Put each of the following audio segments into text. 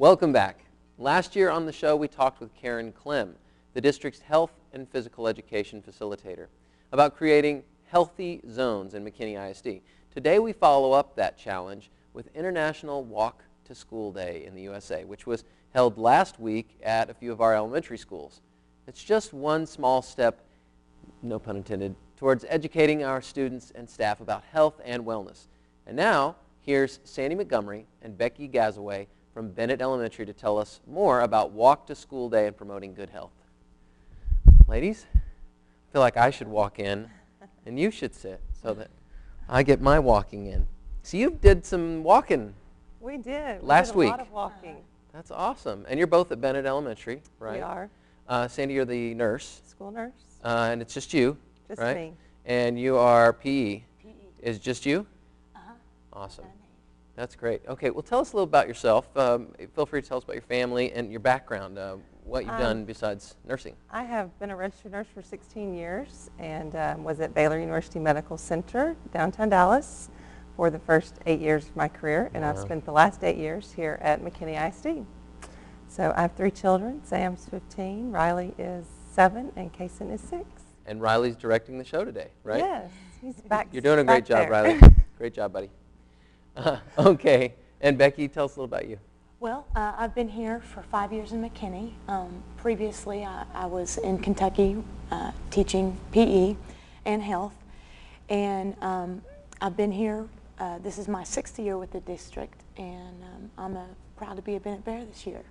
Welcome back. Last year on the show, we talked with Karen Clem, the district's health and physical education facilitator, about creating healthy zones in McKinney ISD. Today, we follow up that challenge with International Walk to School Day in the USA, which was held last week at a few of our elementary schools. It's just one small step, no pun intended, towards educating our students and staff about health and wellness. And now, here's Sandy Montgomery and Becky Gazaway from Bennett Elementary to tell us more about Walk to School Day and promoting good health. Ladies, I feel like I should walk in and you should sit so that I get my walking in. So you did some walking. We did. Last week. A lot of walking. That's awesome. And you're both at Bennett Elementary, right? We are. Sandy, you're the nurse. School nurse. And it's just you, Just right? me. And you are PE. PE. Is just you? Uh-huh. Awesome. That's great. Okay, well, tell us a little about yourself. Feel free to tell us about your family and your background, what you've done besides nursing. I have been a registered nurse for 16 years and was at Baylor University Medical Center, downtown Dallas, for the first 8 years of my career, and I've spent the last 8 years here at McKinney ISD. So I have 3 children. Sam's 15, Riley is 7, and Kason is 6. And Riley's directing the show today, right? Yes, he's back. You're doing a great job, there. Riley. Great job, buddy. Okay, and Becky, tell us a little about you. Well, I've been here for 5 years in McKinney. Previously, I was in Kentucky teaching PE and health, and I've been here. This is my 6th year with the district, and I'm proud to be a Bennett Bear this year.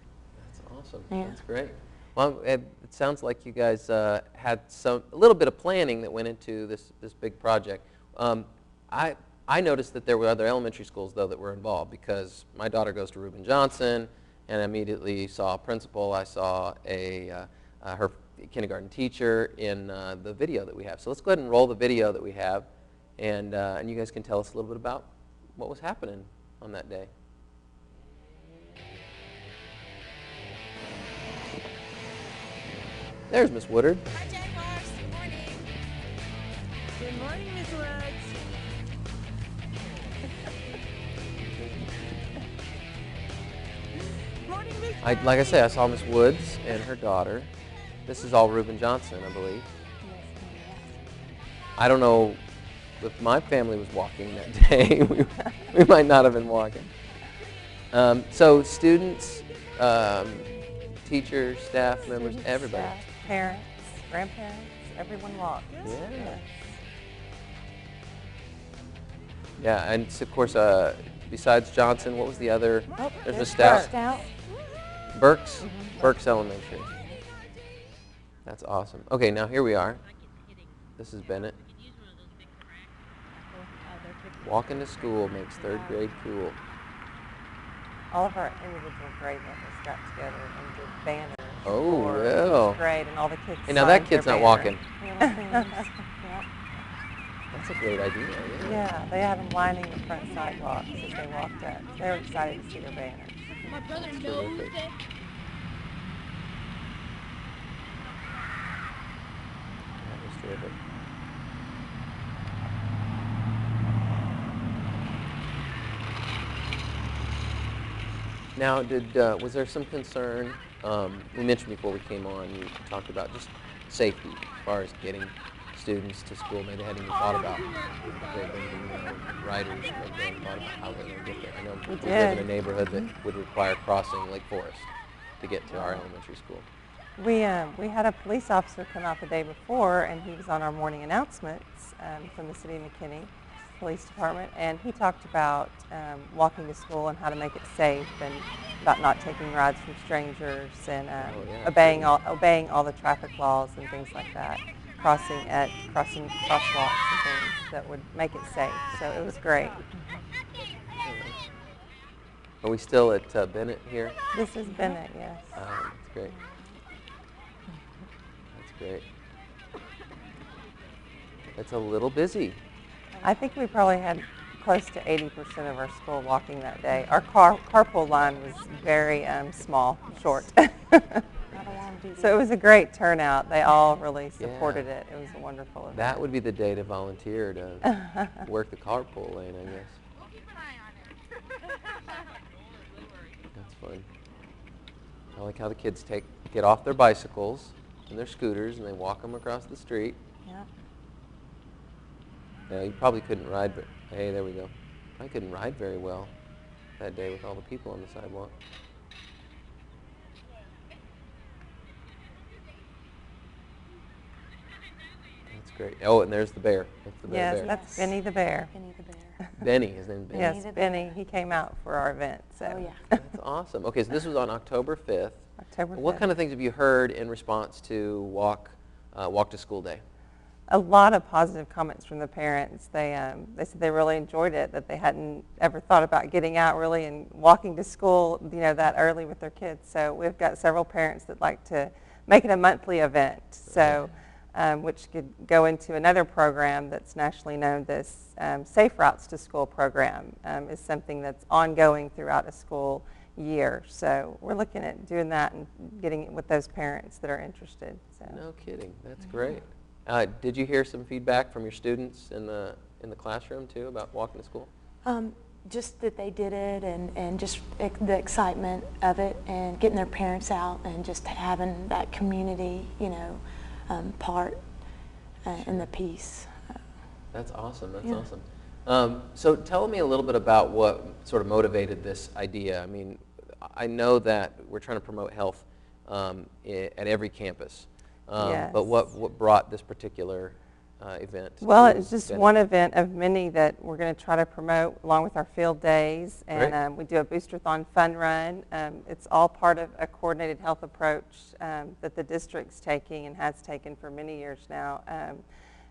That's awesome. Yeah. That's great. Well, it sounds like you guys had a little bit of planning that went into this big project. I noticed that there were other elementary schools, though, that were involved because my daughter goes to Reuben Johnson, and I immediately saw a principal. I saw her kindergarten teacher in the video that we have. So let's go ahead and roll the video that we have, and you guys can tell us a little bit about what was happening on that day. There's Miss Woodard. Hi, Jaguars. Good morning. Good morning, Ms. Woods. Morning, Ms. Woods. Like I say, I saw Miss Woods and her daughter. This is all Reuben Johnson, I believe. I don't know if my family was walking that day. we might not have been walking. So students, teachers, staff members, Students, everybody. staff, parents, grandparents, everyone walks. Yeah. Yes. Yeah, and so, of course, besides Johnson, what was the other? Oh, There's there's Miss Stout. Stout. Burks? Burks Elementary. That's awesome. Okay, now here we are. This is Bennett. Walking to school makes 3rd grade cool. All of our individual grade levels got together and did banners. Oh, for well. each grade, and all the kids Hey, now that signed kid's their not banner. walking. Yep. That's a great idea. Yeah, they had them lining the front sidewalks as they walked up. They were excited to see their banners. My brother That's knows terrific. that. That was terrific. Now, was there some concern? We mentioned before we came on, you talked about just safety as far as getting students to school. Maybe they hadn't even thought about riders. Maybe they hadn't thought about how they're going to get there. I know we live in a neighborhood that would require crossing Lake Forest to get to our elementary school. We had a police officer come out the day before, and he was on our morning announcements from the City of McKinney Police Department, and he talked about walking to school and how to make it safe, and about not taking rides from strangers, and obeying all the traffic laws and things like that, crossing crosswalks and things that would make it safe. So it was great. Are we still at Bennett here? This is Bennett, yes. That's great. That's great. It's a little busy. I think we probably had close to 80% of our school walking that day. Our carpool line was very small, short. So it was a great turnout. They all really supported it. It was a wonderful event. That would be the day to volunteer to work the carpool lane, I guess. We'll keep an eye on it. That's fun. I like how the kids get off their bicycles and their scooters and they walk them across the street. Yeah. Yeah, you probably couldn't ride, but hey, there we go. I couldn't ride very well that day with all the people on the sidewalk. That's great. Oh, and there's the bear. That's the bear. Yes, that's Benny the bear. Benny the bear. Benny. His name's Benny. Yes, the Benny. bear. He came out for our event. So. Oh, yeah. That's awesome. Okay, so this was on October 5th. October 5th. What kind of things have you heard in response to Walk to School Day? A lot of positive comments from the parents. They said they really enjoyed it, that they hadn't ever thought about getting out really and walking to school, that early with their kids. So we've got several parents that like to make it a monthly event. So, which could go into another program that's nationally known. This Safe Routes to School program is something that's ongoing throughout a school year. So we're looking at doing that and getting it with those parents that are interested. So. No kidding. That's great. Did you hear some feedback from your students in the classroom too about walking to school? Just that they did it and just the excitement of it and getting their parents out and just having that community, part in the piece. That's awesome. That's Yeah. awesome. So tell me a little bit about what sort of motivated this idea. I mean, I know that we're trying to promote health at every campus. Yes. But what brought this particular event? Well, to it's just Benny? one event of many that we're going to try to promote along with our field days. Great. And we do a Boosterthon fun run. It's all part of a coordinated health approach that the district's taking and has taken for many years now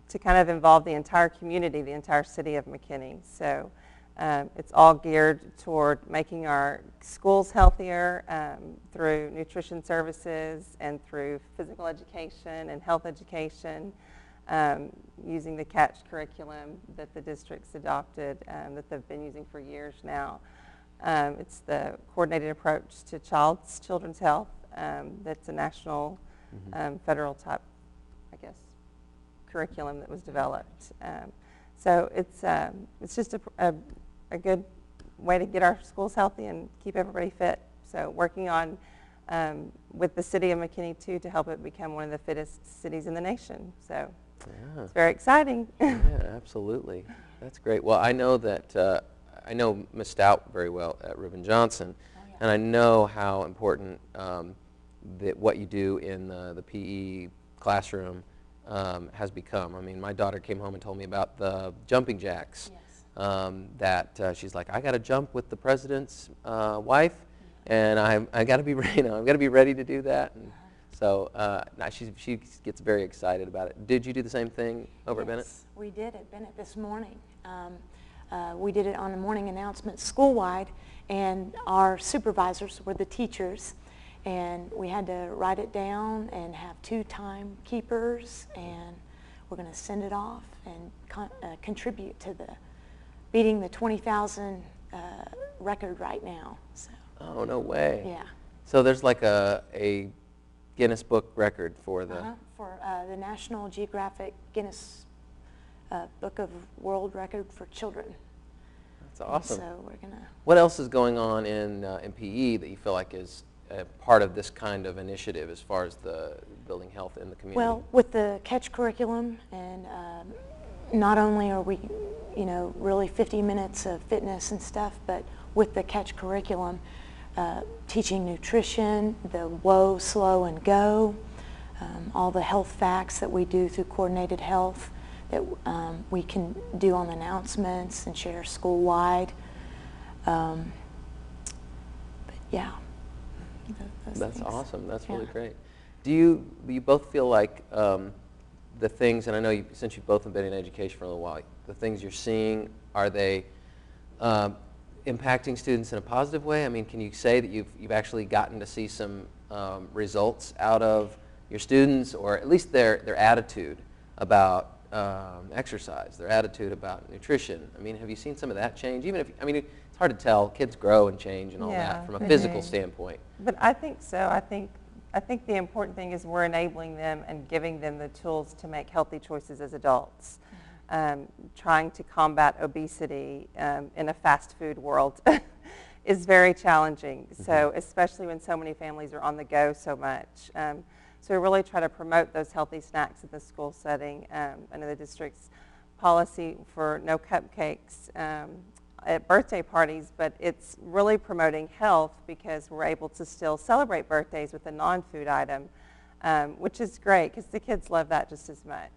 to kind of involve the entire community, the entire city of McKinney. So it's all geared toward making our schools healthier through nutrition services and through physical education and health education, using the CATCH curriculum that the district's adopted that they've been using for years now. It's the coordinated approach to children's health that's a national, federal type, I guess, curriculum that was developed. So it's just a good way to get our schools healthy and keep everybody fit. So working on with the city of McKinney too to help it become one of the fittest cities in the nation. So it's very exciting. Yeah, absolutely. That's great. Well, I know that I know Ms. Stout very well at Reuben Johnson, and I know how important that what you do in the PE classroom has become. I mean, my daughter came home and told me about the jumping jacks. Yes. That she's like, I got to jump with the president's wife, and I got to be ready. I've got to be ready to do that. And so she gets very excited about it. Did you do the same thing over at Bennett? Yes, we did at Bennett this morning. We did it on the morning announcement school-wide, and our supervisors were the teachers, and we had to write it down and have 2 timekeepers, and we're going to send it off and contribute to beating the 20,000 record right now. So. Oh, no way. Yeah. So there's like a Guinness Book record for the... For the National Geographic Guinness Book of World Record for Children. That's awesome. And so we're gonna. What else is going on in PE that you feel like is part of this kind of initiative as far as the building health in the community? Well, with the CATCH curriculum, and not only are we, really 50 minutes of fitness and stuff, but with the CATCH curriculum, teaching nutrition, the WHOA, slow, and go, all the health facts that we do through coordinated health that we can do on the announcements and share school-wide. But yeah. That's things. awesome. That's really Yeah. great. Do you both feel like the things, and I know since you've both been in education for a little while, the things you're seeing, are they impacting students in a positive way? I mean, can you say that you've actually gotten to see some results out of your students, or at least their attitude about exercise, their attitude about nutrition? I mean, have you seen some of that change? Even if, I mean, it's hard to tell. Kids grow and change and all that from a they physical do. standpoint. But I think so. I think the important thing is we're enabling them and giving them the tools to make healthy choices as adults. Trying to combat obesity in a fast food world is very challenging. So especially when so many families are on the go so much. So we really try to promote those healthy snacks in the school setting. I know the district's policy for no cupcakes at birthday parties, but it's really promoting health because we're able to still celebrate birthdays with a non-food item, which is great because the kids love that just as much.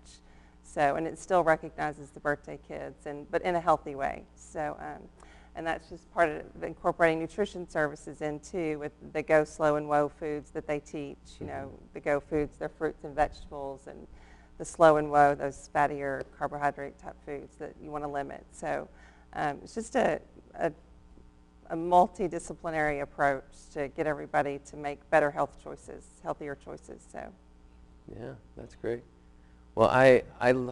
So, and it still recognizes the birthday kids, but in a healthy way. So, and that's just part of incorporating nutrition services in too, with the Go Slow and Woe foods that they teach. You know, the Go foods, they're fruits and vegetables, and the Slow and Woe, those fattier carbohydrate type foods that you want to limit. So it's just a multidisciplinary approach to get everybody to make better health choices, healthier choices. So. Yeah, that's great. Well, I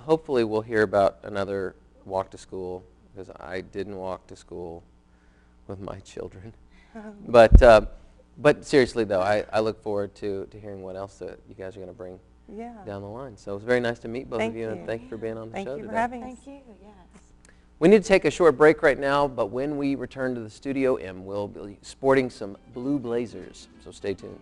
hopefully will hear about another walk to school, because I didn't walk to school with my children. But seriously though, I look forward to hearing what else that you guys are going to bring down the line. So it was very nice to meet both of you, and thank you for being on the show today. Thank you for having us. Thank you, yes. We need to take a short break right now, but when we return to the studio, we'll be sporting some blue blazers, so stay tuned.